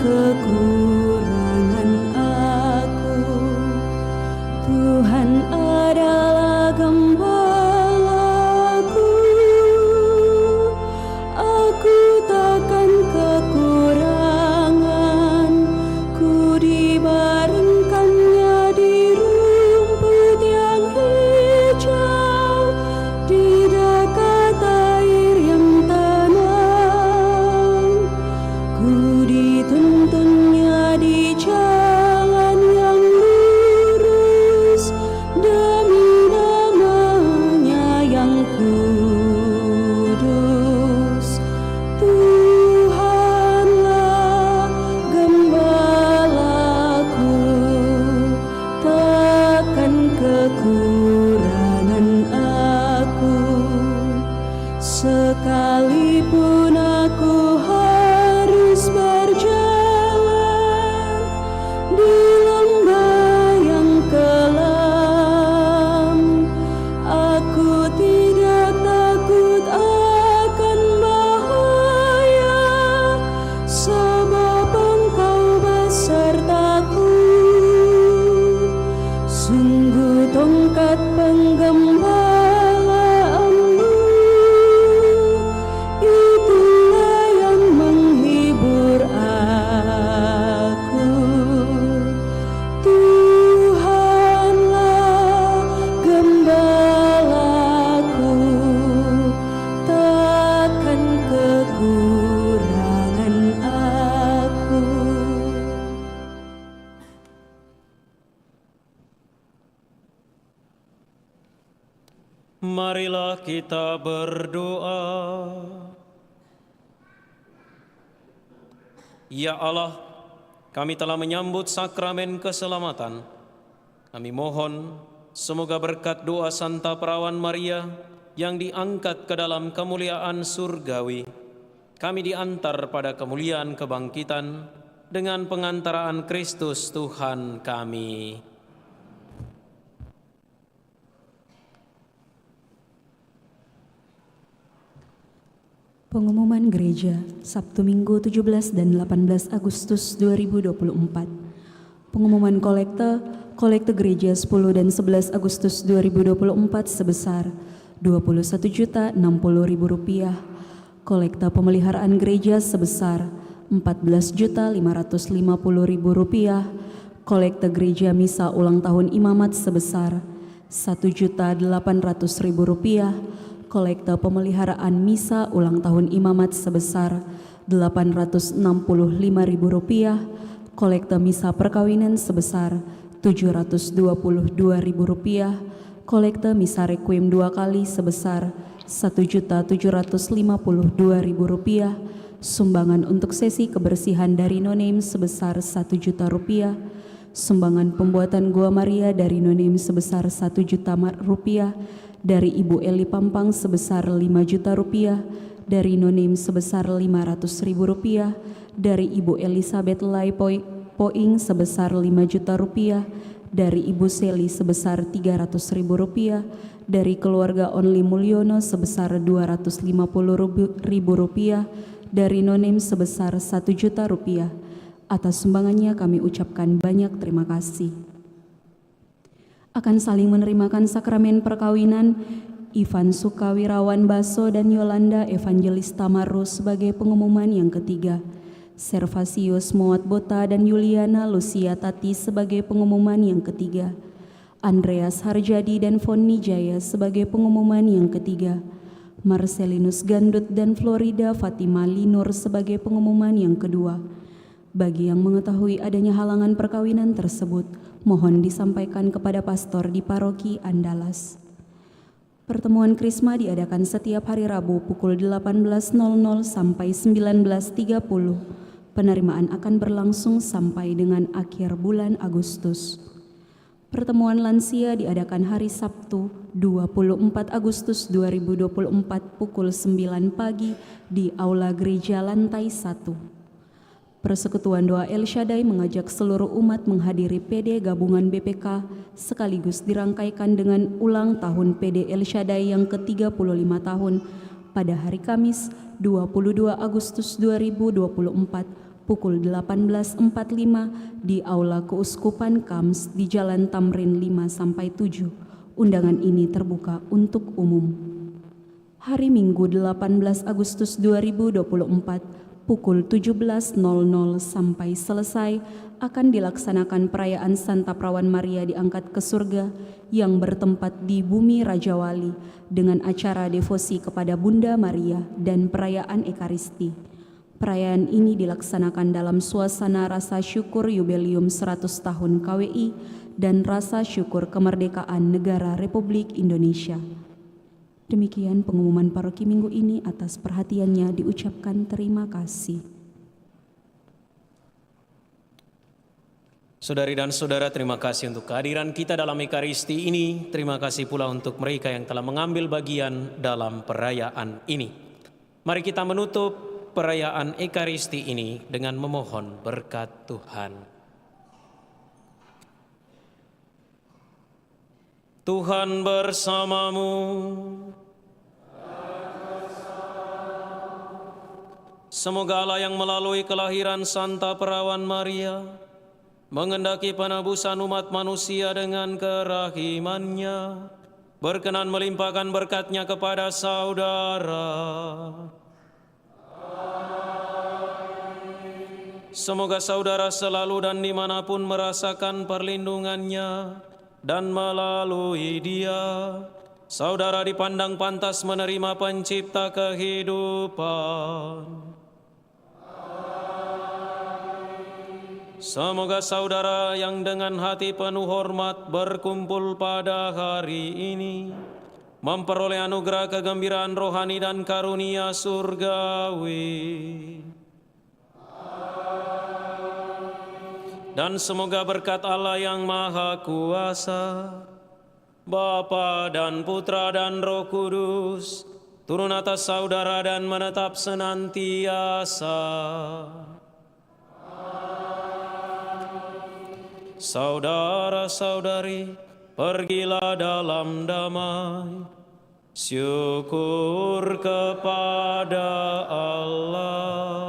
kekurangan aku. Tuhan adalah gembalaku, aku takkan kekurangan. Ku dibaringkannya di rumput yang hijau, di dekat air yang tenang. Ku dituntunnya di jalan yang lurus, demi nama-Nya yang kudus. Tuhanlah gembalaku, takkan kekurangan aku. Sekalipun aku harus berjalan di lembah yang kelam, aku tidak takut akan bahaya, sebab Engkau besertaku. Sungguh tongkat penggembalaanmu, itulah yang menghibur aku. Tuhanlah gembalaku, takkan kekurangan aku. Marilah kita berdoa. Ya Allah, kami telah menyambut sakramen keselamatan. Kami mohon semoga berkat doa Santa Perawan Maria yang diangkat ke dalam kemuliaan surgawi, kami diantar pada kemuliaan kebangkitan dengan pengantaraan Kristus Tuhan kami. Pengumuman Gereja, Sabtu Minggu 17 dan 18 Agustus 2024. Pengumuman kolekte Gereja 10 dan 11 Agustus 2024 sebesar Rp21.060.000. Kolekte pemeliharaan gereja sebesar Rp14.550.000. Kolekte gereja misa ulang tahun imamat sebesar Rp1.800.000. Kolekte pemeliharaan misa ulang tahun imamat sebesar Rp865.000, kolekte misa perkawinan sebesar Rp722.000, kolekte misa requiem 2 kali sebesar Rp1.752.000, sumbangan untuk sesi kebersihan dari No-Name sebesar Rp1.000.000, sumbangan pembuatan Gua Maria dari No-Name sebesar Rp1.000.000, dari Ibu Eli Pampang sebesar Rp5.000.000, dari No-Name sebesar Rp500.000, dari Ibu Elizabeth Lai Poing sebesar Rp5.000.000, dari Ibu Seli sebesar Rp300.000, dari keluarga Only Mulyono sebesar Rp250.000, dari Nonem sebesar Rp1.000.000. Atas sumbangannya kami ucapkan banyak terima kasih. Akan saling menerimakan sakramen perkawinan Ivan Sukawirawan Baso dan Yolanda Evangelista Maru sebagai pengumuman yang ketiga. Servasius Moat Bota dan Yuliana Lucia Tati sebagai pengumuman yang ketiga. Andreas Harjadi dan Fonni Jaya sebagai pengumuman yang ketiga. Marcelinus Gandut dan Florida Fatima Linur sebagai pengumuman yang kedua. Bagi yang mengetahui adanya halangan perkawinan tersebut, mohon disampaikan kepada pastor di paroki Andalas. Pertemuan Krisma diadakan setiap hari Rabu pukul 18.00 sampai 19.30. Penerimaan akan berlangsung sampai dengan akhir bulan Agustus. Pertemuan lansia diadakan hari Sabtu 24 Agustus 2024 pukul 9 pagi di Aula Gereja Lantai 1. Persekutuan Doa El Shaddai mengajak seluruh umat menghadiri PD Gabungan BPK sekaligus dirangkaikan dengan ulang tahun PD El Shaddai yang ke-35 tahun pada hari Kamis 22 Agustus 2024 pukul 18.45 di Aula Keuskupan Kams di Jalan Tamrin 5-7. Undangan ini terbuka untuk umum. Hari Minggu 18 Agustus 2024 pukul 17.00 sampai selesai akan dilaksanakan perayaan Santa Perawan Maria diangkat ke surga yang bertempat di Bumi Raja Wali dengan acara devosi kepada Bunda Maria dan perayaan Ekaristi. Perayaan ini dilaksanakan dalam suasana rasa syukur Yubelium 100 tahun KWI dan rasa syukur kemerdekaan negara Republik Indonesia. Demikian pengumuman paroki minggu ini, atas perhatiannya diucapkan terima kasih. Saudari dan saudara, terima kasih untuk kehadiran kita dalam Ekaristi ini. Terima kasih pula untuk mereka yang telah mengambil bagian dalam perayaan ini. Mari kita menutup perayaan Ekaristi ini dengan memohon berkat Tuhan. Tuhan bersamamu. Semoga Allah yang melalui kelahiran Santa Perawan Maria mengendaki penebusan umat manusia dengan kerahimannya, berkenan melimpahkan berkat-Nya kepada saudara. Semoga saudara selalu dan dimanapun merasakan perlindungan-Nya, dan melalui Dia, saudara dipandang pantas menerima pencipta kehidupan. Semoga saudara yang dengan hati penuh hormat berkumpul pada hari ini, memperoleh anugerah kegembiraan rohani dan karunia surgawi. Dan semoga berkat Allah yang Maha Kuasa, Bapa dan Putra dan Roh Kudus, turun atas saudara dan menetap senantiasa. Saudara-saudari, pergilah dalam damai, syukur kepada Allah.